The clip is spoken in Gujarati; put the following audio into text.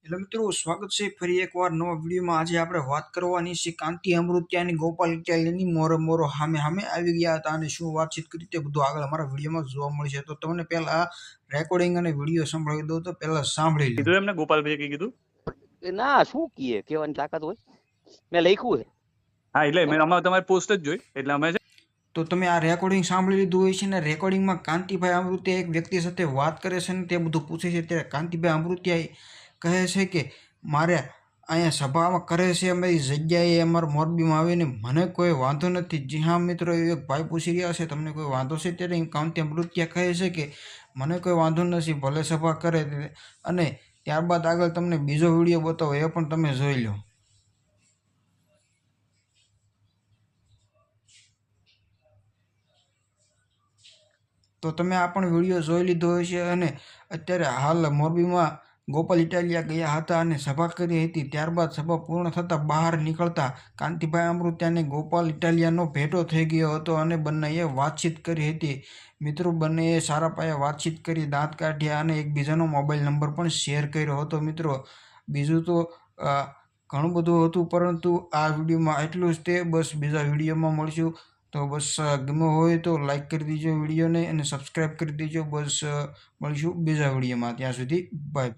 હેલો મિત્રો, સ્વાગત છે ફરી એકવાર નવા વિડીયોમાં। આજે આપણે વાત કરવાની છે કાંતિ અમૃતિયા અને ગોપાલ ઇટાલિયાની મોરો મોરો સામે આવી ગયા હતા અને શું વાતચીત કરી તે બધું આગળ અમારા વિડીયોમાં જોવા મળશે। તો તમને પહેલા રેકોર્ડિંગ અને વિડીયો સંભળાવી દઉં, તો પહેલા સાંભળી લો। કીધું એમને ગોપાલભાઈ કઈ કીધું? ના, શું કીએ, કહેવાની તાકાત હોય? મેં લખ્યું છે। હા, એટલે મેં અમારે તમારી પોસ્ટ જ જોઈ, એટલે અમે તો તમે આ રેકોર્ડિંગ સાંભળી લીધું હોય છે ને। રેકોર્ડિંગમાં કાંતિભાઈ અમૃતિયા એક વ્યક્તિ સાથે વાત કરે છે ને તે બધું પૂછે છે। ત્યારે કાંતિભાઈ અમૃતિયા કહે છે કે મારે અહીંયા સભામાં કરે છે અમારી જગ્યાએ અમારા મોરબીમાં આવીને મને કોઈ વાંધો નથી। જી હા મિત્રો, એક ભાઈ પૂછી રહ્યા છે તમને કોઈ વાંધો છે? ત્યારે કાંતિ અમૃતિયા કહે છે કે મને કોઈ વાંધો નથી, ભલે સભા કરે। અને ત્યારબાદ આગળ તમને બીજો વિડીયો બતાવો, એ પણ તમે જોઈ લો। તો તમે આ પણ વિડીયો જોઈ લીધો હશે। અને અત્યારે હાલ મોરબીમાં ગોપાલ ઇટાલિયા ગયા હતા અને સભા કરી હતી। ત્યારબાદ સભા પૂર્ણ થતાં બહાર નીકળતા કાંતિભાઈ અમૃતિયા અને ગોપાલ ઇટાલિયાનો ભેટો થઈ ગયો હતો અને બંનેએ વાતચીત કરી હતી। મિત્રો, બંનેએ સારા પાયે વાતચીત કરી, દાંત કાઢ્યા અને એકબીજાનો મોબાઈલ નંબર પણ શેર કર્યો હતો। મિત્રો, બીજું તો ઘણું બધું હતું, પરંતુ આ વિડીયોમાં એટલું જ તે। બસ બીજા વિડીયોમાં મળશું। તો બસ ગમ્યો હોય તો લાઈક કરી દીજો વિડીયોને અને સબસ્ક્રાઈબ કરી દીજો। બસ મળીશું બીજા વિડીયોમાં, ત્યાં સુધી બાય।